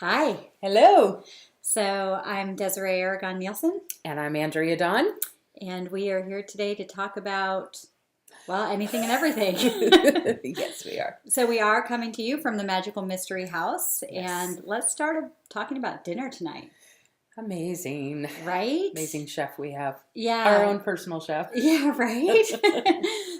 Hi. Hello. So I'm Desiree Aragon Nielsen, And I'm Andrea Dawn. and we are here today to talk about, well, anything and everything. Yes, we are. So we are coming to you from the Magical Mystery House, Yes. and let's start talking about dinner tonight. Amazing. Right? Amazing chef we have. Yeah. Our own personal chef. Yeah, right?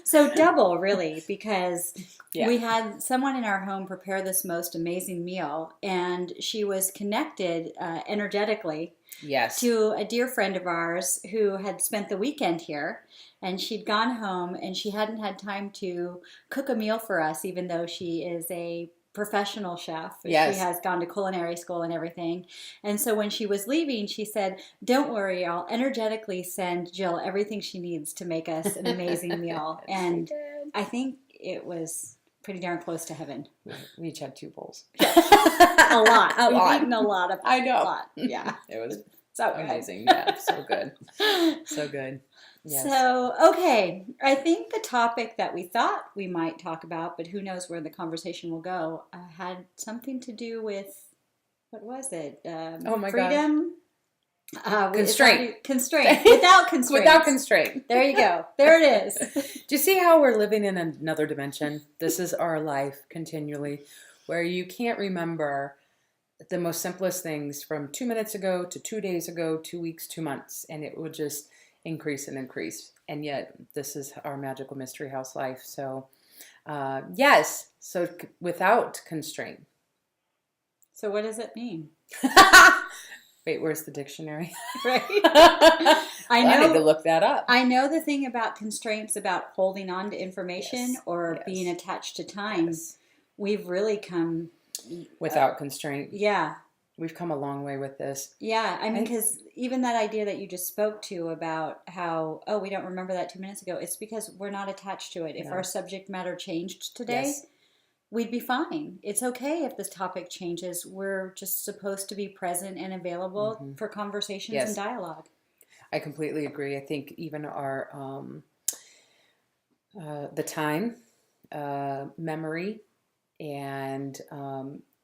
So double, really, because Yeah. we had someone in our home prepare this most amazing meal, and she was connected energetically Yes. to a dear friend of ours who had spent the weekend here, and she'd gone home and she hadn't had time to cook a meal for us, even though she is a professional chef. Yes. She has gone to culinary school and everything. And so when she was leaving, she said, "Don't worry, I'll energetically send Jill everything she needs to make us an amazing meal." And I think it was pretty darn close to heaven. We each had 2 bowls. A lot. A We've lot. eaten a lot of I know. A lot. Yeah. It was So good. amazing. Yeah, so good. So good. Yes. So, okay, I think the topic that we thought we might talk about, but who knows where the conversation will go, had something to do with, what was it? Oh my freedom? Constraint. Constraint. Without constraint. Without constraint. There you go. There it is. Do you see how we're living in another dimension? This is our life continually, where you can't remember the most simplest things from 2 minutes ago to 2 days ago, 2 weeks, 2 months, and it would just increase and increase. And yet, this is our magical mystery house life. So, yes, so without constraint. So, what does it mean? Wait, where's the dictionary? Right? I need to look that up. I know the thing about constraints, about holding on to information Yes, or yes. being attached to time. Yes. We've really come Without constraint. Yeah. We've come a long way with this. Yeah. I mean, because even that idea that you just spoke to about how, oh, we don't remember that 2 minutes ago, it's because we're not attached to it. If No. our subject matter changed today, Yes. we'd be fine. It's okay if this topic changes. We're just supposed to be present and available for conversations Yes. and dialogue. I completely agree. I think even our the time, memory, and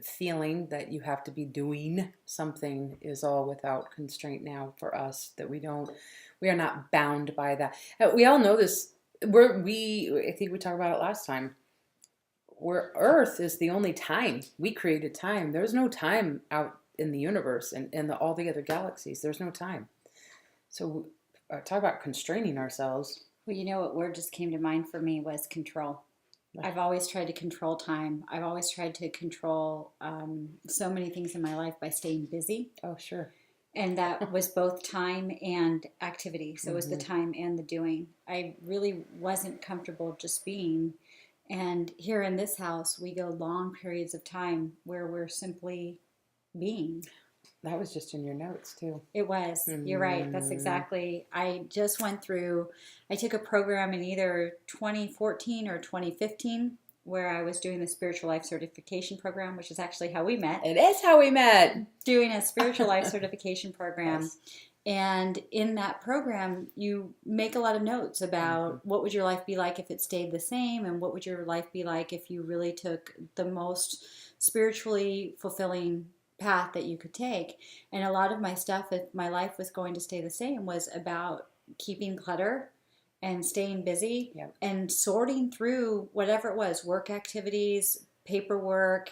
feeling that you have to be doing something is all without constraint now for us. That we are not bound by that. We all know this. I think we talked about it last time. Earth is the only time. We created time. There's no time out in the universe and in all the other galaxies. There's no time. So talk about constraining ourselves. Well, you know what word just came to mind for me was control. I've always tried to control time. I've always tried to control so many things in my life by staying busy. Oh, sure. And that was both time and activity. So it was the time and the doing. I really wasn't comfortable just being. And here in this house, we go long periods of time where we're simply being. That was just in your notes, too. It was. You're right. That's exactly. I just went through, I took a program in either 2014 or 2015 where I was doing the Spiritual Life Certification Program, which is actually how we met. It is how we met. Doing a Spiritual Life Certification Program. Yes. And in that program, you make a lot of notes about what would your life be like if it stayed the same, and what would your life be like if you really took the most spiritually fulfilling path that you could take. And a lot of my stuff, if my life was going to stay the same, was about keeping clutter and staying busy and sorting through whatever it was, work activities, paperwork,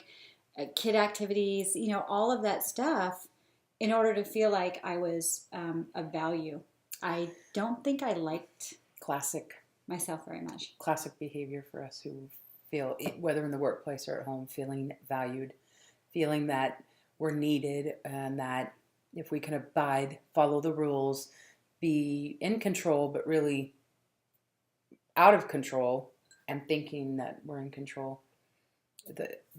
kid activities, all of that stuff, in order to feel like I was of value. I don't think I liked Classic myself very much. Classic behavior for us who feel, whether in the workplace or at home, feeling valued, feeling that we're needed, and that if we can abide, follow the rules, be in control, but really out of control and thinking that we're in control.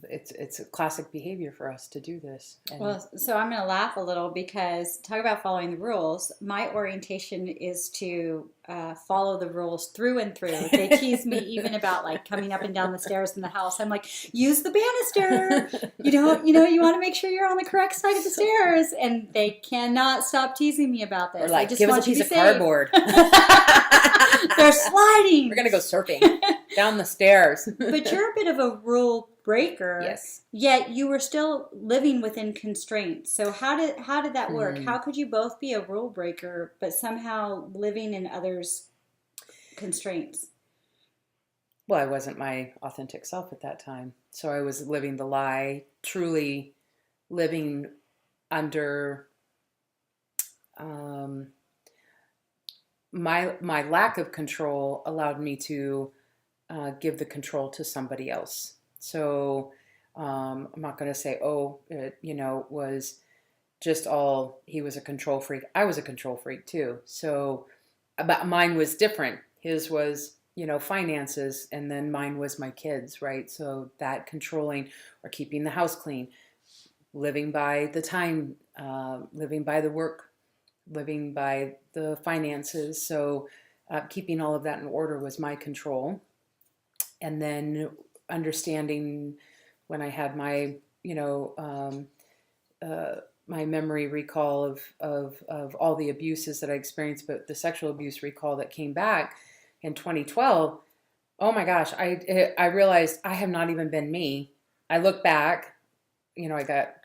It's a classic behavior for us to do this. And well, so I'm going to laugh a little because talk about following the rules. My orientation is to follow the rules through and through. They tease me even about like coming up and down the stairs in the house. I'm like, use the banister. You want to make sure you're on the correct side of the stairs. And they cannot stop teasing me about this. Or like, just give us want a you to piece be of safe. cardboard. They're sliding. We're going to go surfing. down the stairs. But you're a bit of a rule breaker. Yes. Yet you were still living within constraints. So how did that work? How could you both be a rule breaker but somehow living in others' constraints? Well, I wasn't my authentic self at that time. So I was living the lie, truly living under my lack of control allowed me to give the control to somebody else. So I'm not going to say, oh, it, was just all, he was a control freak. I was a control freak too. So, but mine was different. His was, finances, and then mine was my kids, right? So that controlling or keeping the house clean, living by the time, living by the work, living by the finances. So keeping all of that in order was my control. And then understanding when I had my, my memory recall of all the abuses that I experienced, but the sexual abuse recall that came back in 2012, oh my gosh, I realized I have not even been me. I look back, I got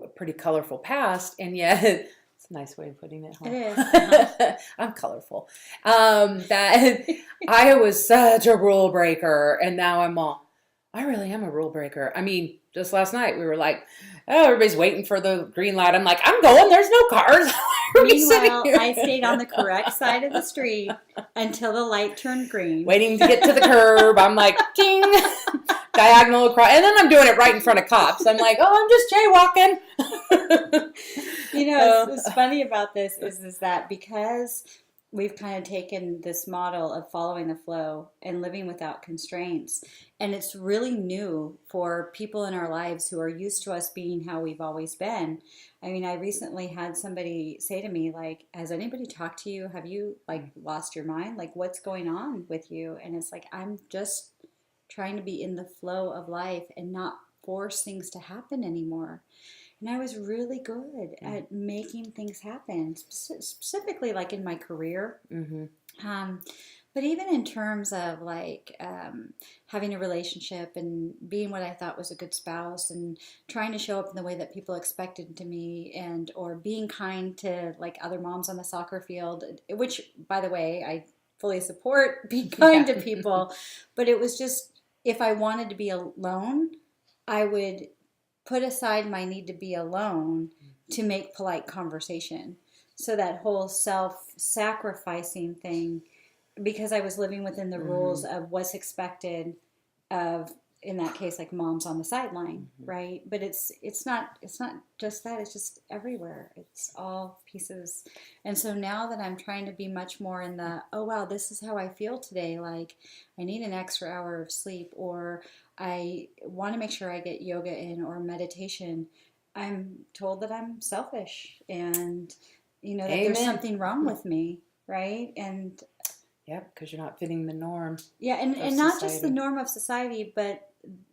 a pretty colorful past, and yet it's a nice way of putting it. Huh? It is. Uh-huh. I'm colorful. That I was such a rule breaker, and now I really am a rule breaker. I mean, just last night we were like, oh, everybody's waiting for the green light. I'm like, I'm going. There's no cars. Meanwhile, I stayed on the correct side of the street until the light turned green. Waiting to get to the curb. I'm like, ding, diagonal across. And then I'm doing it right in front of cops. I'm like, oh, I'm just jaywalking. What's funny about this is that because we've kind of taken this model of following the flow and living without constraints, and it's really new for people in our lives who are used to us being how we've always been. I mean, I recently had somebody say to me, like, has anybody talked to you? Have you, like, lost your mind? Like, what's going on with you? And it's like, I'm just trying to be in the flow of life and not force things to happen anymore. And I was really good at making things happen, specifically like in my career. Mm-hmm. But even in terms of like having a relationship and being what I thought was a good spouse and trying to show up in the way that people expected to me, and or being kind to like other moms on the soccer field, which by the way, I fully support being kind to people. But it was just, if I wanted to be alone, I would put aside my need to be alone to make polite conversation. So that whole self-sacrificing thing, because I was living within the rules of what's expected of, in that case, like moms on the sideline, right? But it's not just that, it's just everywhere. It's all pieces. And so now that I'm trying to be much more in the, oh wow, this is how I feel today, like I need an extra hour of sleep, or I want to make sure I get yoga in or meditation, I'm told that I'm selfish and that there's something wrong with me, right? And yep, because you're not fitting the norm. Yeah, and not just the norm of society, but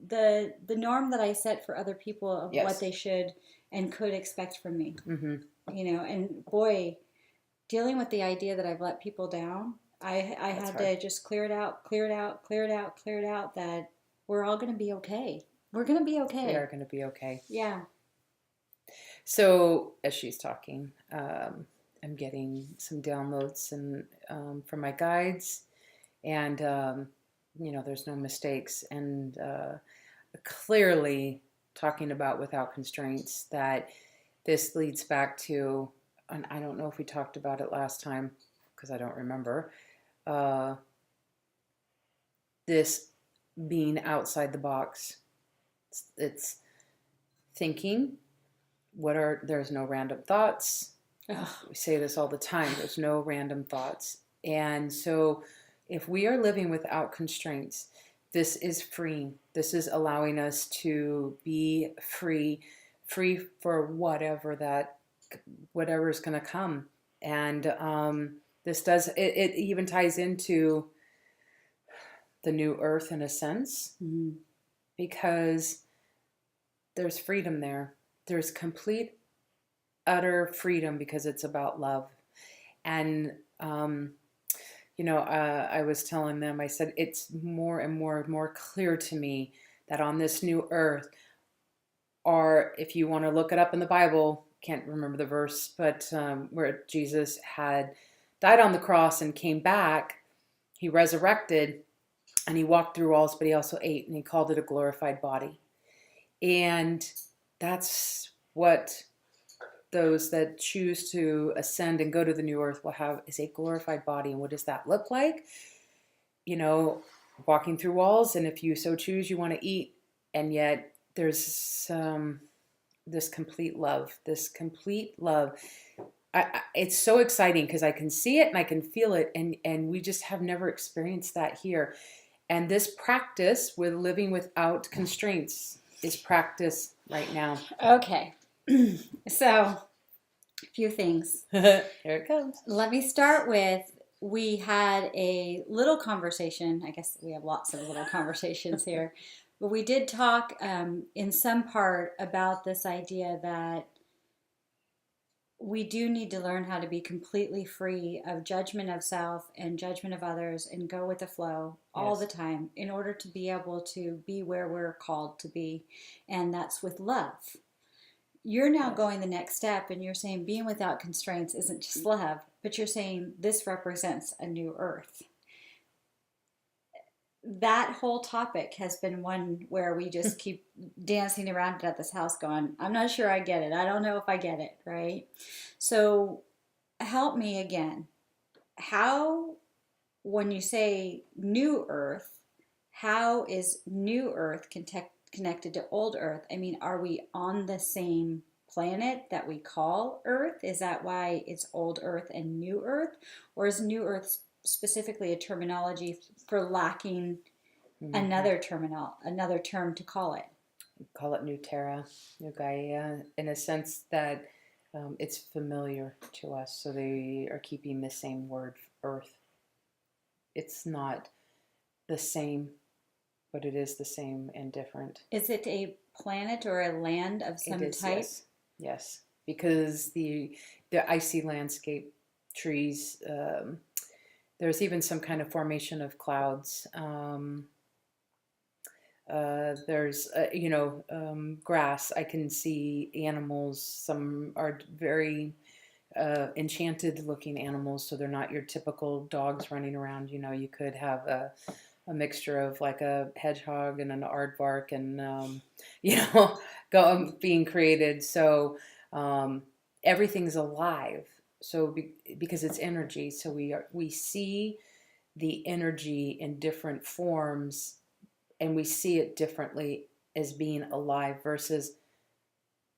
the norm that I set for other people of what they should and could expect from me. Mm-hmm. And boy, dealing with the idea that I've let people down, I had to just clear it out, that we're all going to be okay. We're going to be okay. We are going to be okay. Yeah. So as she's talking, I'm getting some downloads and from my guides, and there's no mistakes, and clearly talking about without constraints, that this leads back to, and I don't know if we talked about it last time because I don't remember, this being outside the box. It's thinking. There's no random thoughts. Ugh. We say this all the time. There's no random thoughts. And so if we are living without constraints, this is freeing. This is allowing us to be free for whatever is going to come. And this does, it even ties into the new earth in a sense, because there's freedom there. There's complete, utter freedom because it's about love. And, I was telling them, I said, it's more and more and more clear to me that on this new earth, or if you want to look it up in the Bible, can't remember the verse, but where Jesus had died on the cross and came back, he resurrected and he walked through walls, but he also ate, and he called it a glorified body. And that's what those that choose to ascend and go to the new earth will have, is a glorified body. And what does that look like? Walking through walls, and if you so choose, you want to eat, and yet there's this complete love, it's so exciting because I can see it and I can feel it, and we just have never experienced that here. And this practice with living without constraints is practice right now. Okay. So, a few things. Here it comes. Let me start with, we had a little conversation. I guess we have lots of little conversations here. But we did talk in some part about this idea that we do need to learn how to be completely free of judgment of self and judgment of others and go with the flow all the time in order to be able to be where we're called to be. And that's with love. You're now going the next step, and you're saying being without constraints isn't just love, but you're saying this represents a new earth. That whole topic has been one where we just keep dancing around it at this house going, I'm not sure I get it. I don't know if I get it, right? So help me again. How, when you say new earth, how is new earth connected to old earth? I mean, are we on the same planet that we call earth? Is that why it's old earth and new earth? Or is new earth specifically a terminology for lacking another term to call it? Call it New Terra, New Gaia, in a sense that it's familiar to us. So they are keeping the same word, earth. It's not the same, but it is the same and different. Is it a planet or a land of some type? Yes, because the icy landscape, trees, there's even some kind of formation of clouds. There's, grass. I can see animals. Some are very enchanted looking animals, so they're not your typical dogs running around. You could have a mixture of like a hedgehog and an aardvark and, being created. So everything's alive. So because it's energy, so we see the energy in different forms, and we see it differently as being alive versus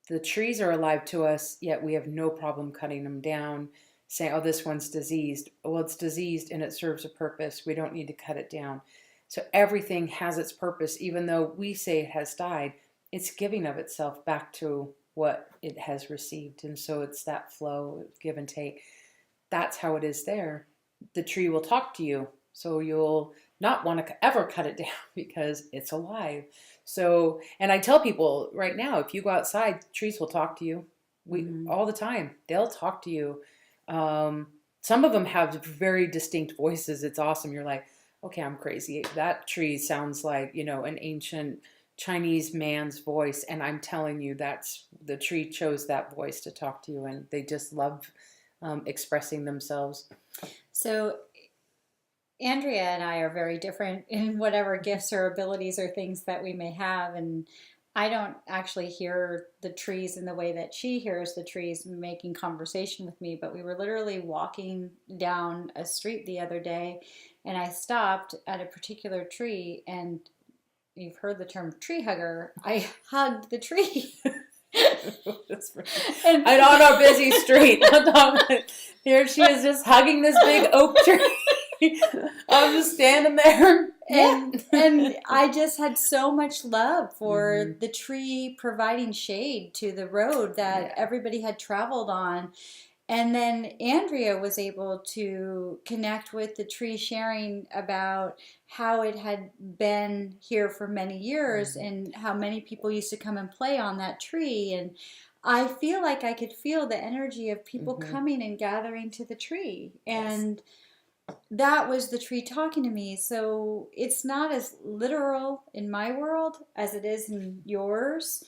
the trees are alive to us, yet we have no problem cutting them down, saying, oh, this one's diseased. Well, it's diseased and it serves a purpose. We don't need to cut it down. So everything has its purpose. Even though we say it has died, it's giving of itself back to what it has received. And so it's that flow, give and take. That's how it is there. The tree will talk to you, so you'll not want to ever cut it down because it's alive. So, and I tell people right now, if you go outside, trees will talk to you. All the time. They'll talk to you. Some of them have very distinct voices. It's awesome. You're like, okay, I'm crazy. That tree sounds like, an ancient Chinese man's voice, and I'm telling you, that's the tree chose that voice to talk to you, and they just love expressing themselves. So Andrea and I are very different in whatever gifts or abilities or things that we may have, and I don't actually hear the trees in the way that she hears the trees making conversation with me, but we were literally walking down a street the other day, and I stopped at a particular tree, and you've heard the term tree hugger. I hugged the tree. And on our busy street, here she is just hugging this big oak tree. I'm just standing there. And I just had so much love for the tree providing shade to the road that everybody had traveled on. And then Andrea was able to connect with the tree, sharing about how it had been here for many years and how many people used to come and play on that tree. And I feel like I could feel the energy of people coming and gathering to the tree. And that was the tree talking to me. So it's not as literal in my world as it is in yours.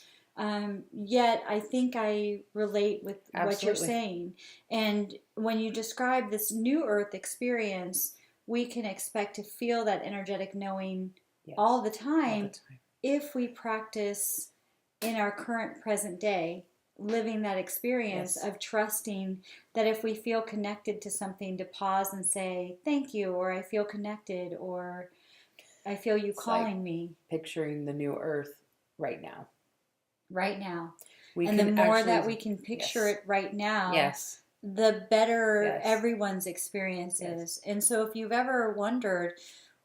Yet I think I relate with what you're Absolutely. saying. And when you describe this new earth experience, we can expect to feel that energetic knowing all Yes. the All the time time. if we practice in our current present day, living that experience Yes. of trusting that if we feel connected to something, to pause and say thank you, or I feel connected, or I feel you It's like calling me picturing the new earth right now. right now. We And the can more that we actually, can picture yes, it right now, yes, the better yes, everyone's experience yes. is. And so if you've ever wondered,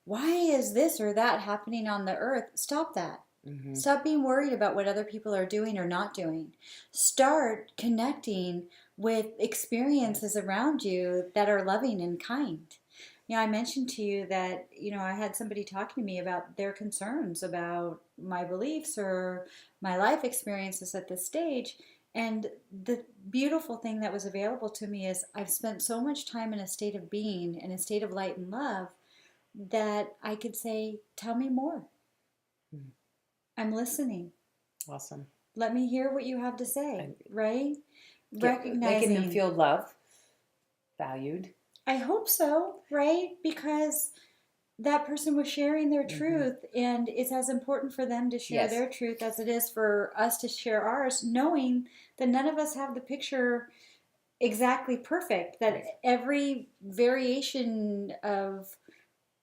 why is this or that happening on the earth? Stop that. Hmm. Stop being worried about what other people are doing or not doing. Start connecting with experiences Yes. around you that are loving and kind. I mentioned to you that, I had somebody talking to me about their concerns about my beliefs or my life experiences at this stage. And the beautiful thing that was available to me is I've spent so much time in a state of being, in a state of light and love, that I could say, tell me more. Mm. I'm listening. Awesome. Let me hear what you have to say, And right? making them Recognizing, feel loved, valued. I hope so, right? Because that person was sharing their Hmm. truth, and it's as important for them to share Yes. their truth as it is for us to share ours, knowing that none of us have the picture exactly perfect, that Right. every variation of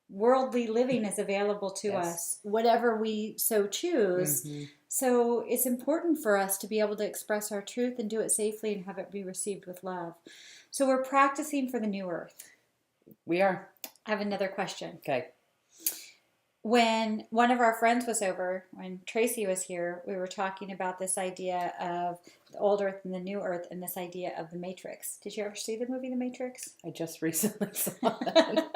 worldly living is available to Yes. us, whatever we so choose. Hmm. So it's important for us to be able to express our truth and do it safely and have it be received with love. So we're practicing for the new earth. We are. I have another question. Okay. When one of our friends was over, when Tracy was here, we were talking about this idea of the old earth and the new earth and this idea of the Matrix. Did you ever see the movie The Matrix? I just recently saw that.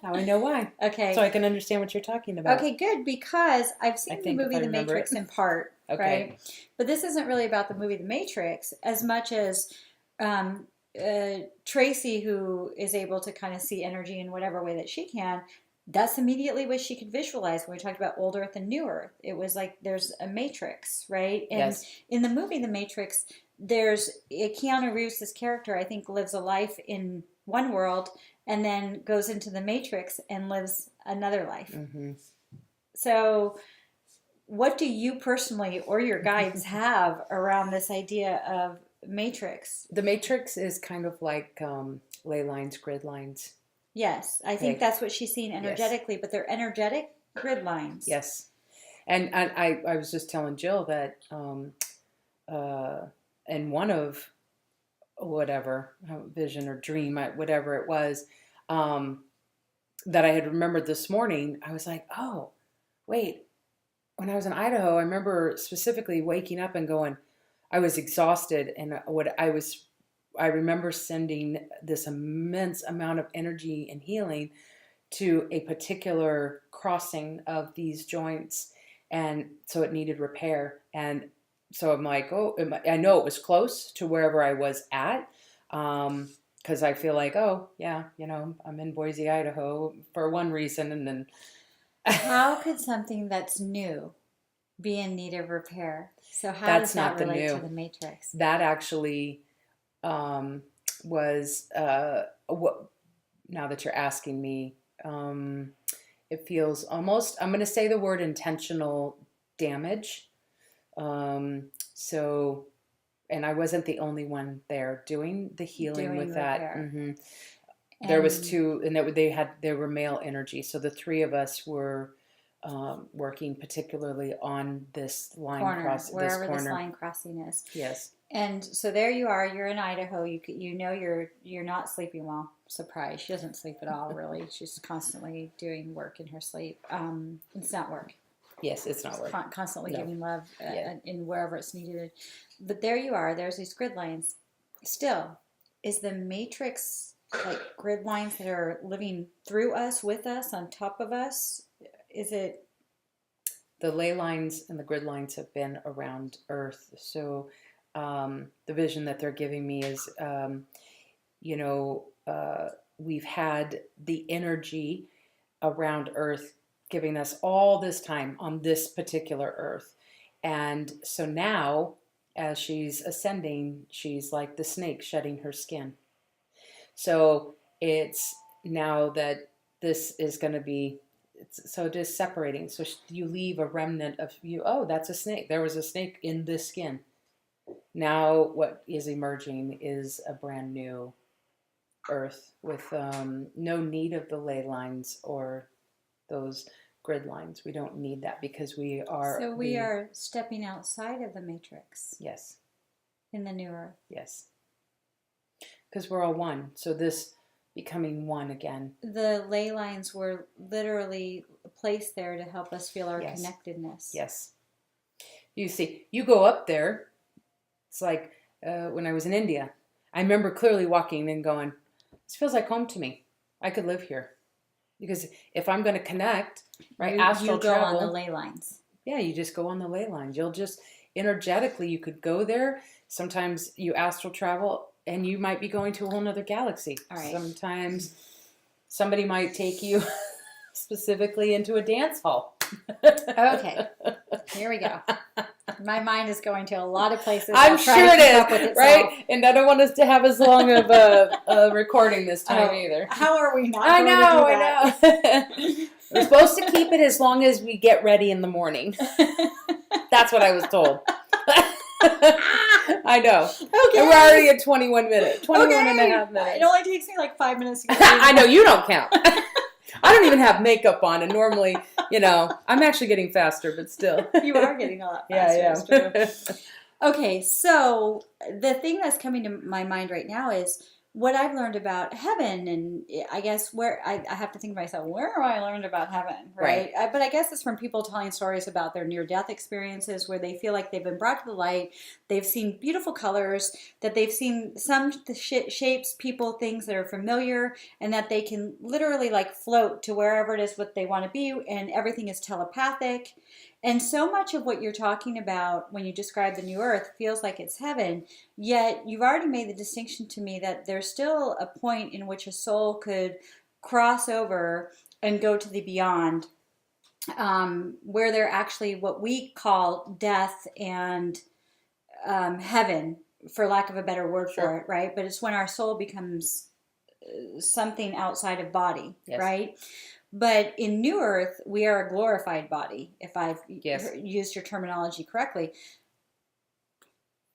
Now I know why. So Okay. I can understand what you're talking about. Okay, good, because I've I seen the think if movie I The remember it. Matrix in part, Okay. right? But this isn't really about the movie The Matrix as much as um, Tracy, who is able to kind of see energy in whatever way that she can. That's immediately what she could visualize when we talked about old Earth and new Earth. It was like there's a matrix, right? And Yes. in the movie The Matrix, there's Keanu Reeves, this character, I think, lives a life in one world and then goes into the matrix and lives another life. Hmm. So, what do you personally or your guides have around this idea of matrix? The matrix is kind of like ley lines, grid lines. Yes, I think Okay. that's what she's seeing Yes. energetically, but they're energetic grid lines. Yes. And I was just telling Jill that uh, in one of whatever vision or dream, whatever it was, um, that I had remembered this morning, I was like, oh, wait. When I was in Idaho, I remember specifically waking up and going, I was exhausted, and I remember sending this immense amount of energy and healing to a particular crossing of these joints, and so it needed repair. And so I'm like, oh, I know it was close to wherever I was at, because I feel like, oh yeah, I'm in Boise, Idaho for one reason, and then How could something that's new be in need of repair? So, how does that's that not the relate to new. the matrix? That actually um, was what. Now that you're asking me, it feels almost. I'm going to say the word intentional damage. So, and I wasn't the only one there doing the healing Doing with that. repair. There was And two, and they were male energy. So the three of us were working particularly on this line corner, cross, this wherever this corner. line crossing is. Yes. And so there you are. You're in Idaho. You know you're not sleeping well. Surprise! She doesn't sleep at all. Really, she's constantly doing work in her sleep. It's not work. Yes, it's not She's working. constantly No. giving love Yeah. in wherever it's needed. But there you are. There's these grid lines. Still, is the matrix like grid lines that are living through us, with us, on top of us? Is it The ley lines and the grid lines have been around Earth. So the vision that they're giving me is, you know, uh, we've had the energy around Earth giving us all this time on this particular Earth. And so now, as she's ascending, she's like the snake shedding her skin. So it's now that this is going to be, so it is separating. So you leave a remnant of you. Oh, that's a snake. There was a snake in this skin. Now what is emerging is a brand new Earth with no need of the ley lines or those grid lines. We don't need that because we are. So we are stepping outside of the matrix. Yes. In the new Earth. Yes. Because we're all one. So this becoming one again. The ley lines were literally placed there to help us feel our connectedness. Yes. You see, you go up there. It's like when I was in India. I remember clearly walking and going, this feels like home to me. I could live here. Because if I'm going to connect, right, astral you go travel, on the ley lines. Yeah, you just go on the ley lines. You'll just energetically, you could go there. Sometimes you astral travel and you might be going to a whole nother galaxy. All right. Sometimes somebody might take you specifically into a dance hall. Okay, here we go. My mind is going to a lot of places. I'm sure it is, right? And I don't want us to have as long of a recording this time either. How are we not? I know. We're supposed to keep it as long as we get ready in the morning. That's what I was told. I know. Okay. And we're already at 21 minutes. 21 and a half minutes. It only takes me like 5 minutes to get I know, you don't count. I don't even have makeup on, and normally, I'm actually getting faster, but still. You are getting a lot faster. Yeah. It's true. Okay, so the thing that's coming to my mind right now is what I've learned about heaven, and I guess where I have to think to myself, where have I learned about heaven, right? But I guess it's from people telling stories about their near-death experiences where they feel like they've been brought to the light, they've seen beautiful colors, that they've seen some shapes, people, things that are familiar, and that they can literally like float to wherever it is what they want to be, and everything is telepathic. And so much of what you're talking about when you describe the new Earth feels like it's heaven, yet you've already made the distinction to me that there's still a point in which a soul could cross over and go to the beyond, where they're actually what we call death and heaven, for lack of a better word for it, right? But it's when our soul becomes something outside of body, right? But in New Earth, we are a glorified body, if I've used your terminology correctly.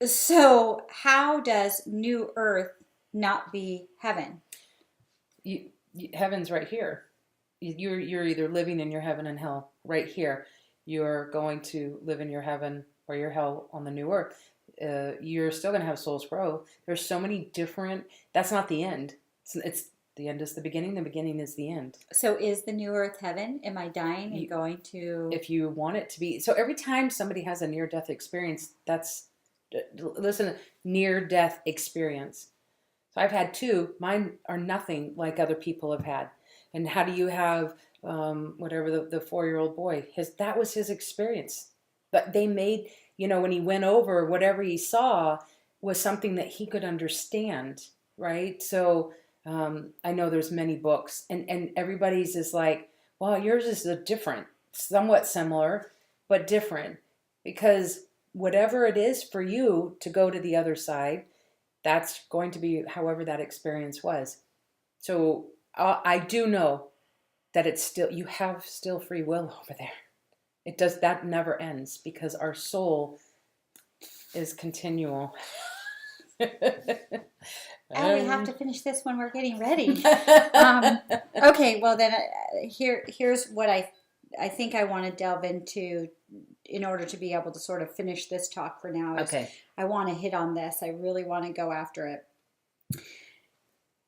So how does New Earth not be heaven? Heaven's right here. You're either living in your heaven and hell right here. You're going to live in your heaven or your hell on the New Earth. You're still going to have souls grow. There's so many different... That's not the end. It's the end is the beginning is the end. So is the New Earth heaven? Am I dying and going to... If you want it to be. So every time somebody has a near-death experience, near-death experience. So I've had 2. Mine are nothing like other people have had. And how do you have, whatever the 4-year-old boy, that was his experience. But they made, when he went over, whatever he saw was something that he could understand, right? So... I know there's many books, and everybody's is like, well, yours is different, somewhat similar, but different. Because whatever it is for you to go to the other side, that's going to be however that experience was. So I do know that you have still free will over there. That never ends because our soul is continual. Oh, we have to finish this when we're getting ready. Okay, well then, here's what I think I want to delve into in order to be able to sort of finish this talk for now. Okay. I want to hit on this. I really want to go after it.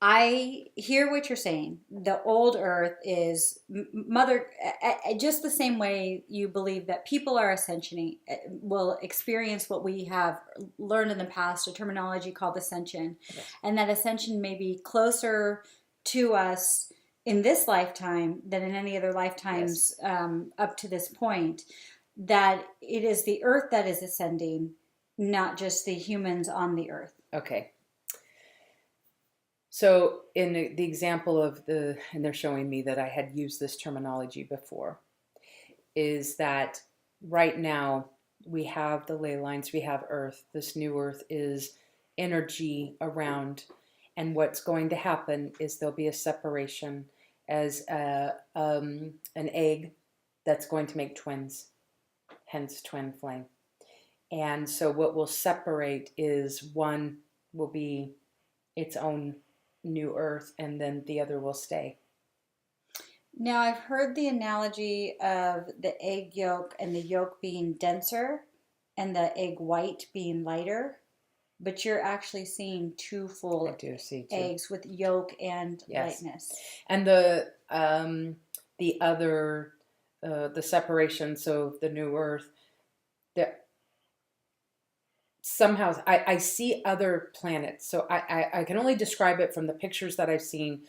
I hear what you're saying. The old Earth is just the same way you believe that people are ascensioning, will experience what we have learned in the past, a terminology called ascension, and that ascension may be closer to us in this lifetime than in any other lifetimes up to this point, that it is the Earth that is ascending, not just the humans on the Earth. Okay. So in the example of and they're showing me that I had used this terminology before, is that right now we have the ley lines, we have Earth. This new Earth is energy around, and what's going to happen is there'll be a separation as an egg that's going to make twins, hence twin flame. And so what will separate is one will be its own new Earth, and then the other will stay. Now, I've heard the analogy of the egg yolk and the yolk being denser and the egg white being lighter, but you're actually seeing two I full do see two. eggs with yolk and Yes. lightness. And the other the separation, so the new Earth, that somehow I see other planets. So I can only describe it from the pictures that I've seen,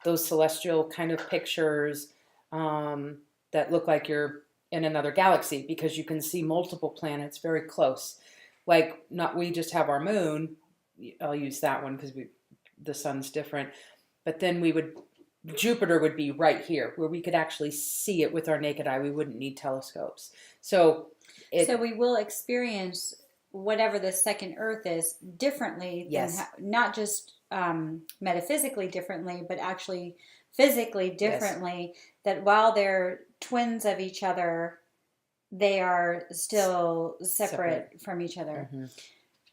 those celestial kind of pictures that look like you're in another galaxy, because you can see multiple planets very close. Like, not, we just have our moon. I'll use that one because the sun's different. But then Jupiter would be right here where we could actually see it with our naked eye. We wouldn't need telescopes. So we will experience whatever the second Earth is differently. Yes. Not just metaphysically differently, but actually physically differently. Yes. That while they're twins of each other, they are still separate from each other. Mm-hmm.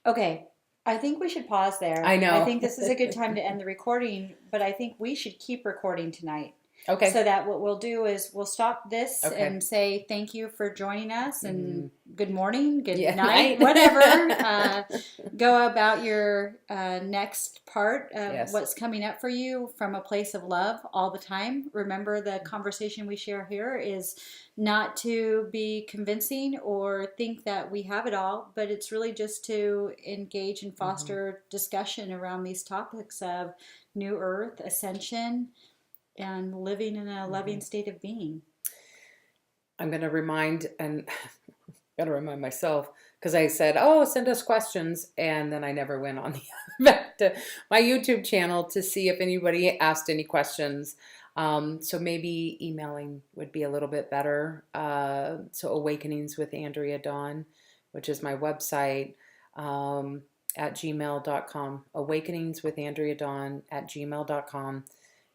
Okay. I think we should pause there. I know. I think this is a good time to end the recording, but I think we should keep recording tonight. Okay. So that what we'll do is we'll stop this and say thank you for joining us, and good morning, good night, whatever. Go about your next part of what's coming up for you from a place of love all the time. Remember, the conversation we share here is not to be convincing or think that we have it all, but it's really just to engage and foster discussion around these topics of New Earth, ascension, and living in a loving state of being. I'm going to remind myself, because I said, send us questions, and then I never went on back to my YouTube channel to see if anybody asked any questions. So maybe emailing would be a little bit better. So Awakenings with Andrea Dawn, which is my website, at gmail.com. Awakenings with Andrea Dawn at gmail.com.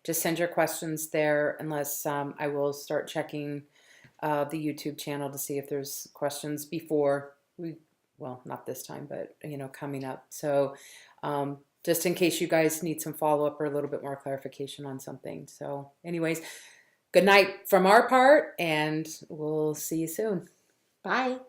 Just send your questions there, unless I will start checking the YouTube channel to see if there's questions before not this time, but coming up. So just in case you guys need some follow-up or a little bit more clarification on something. So anyways, good night from our part, and we'll see you soon. Bye.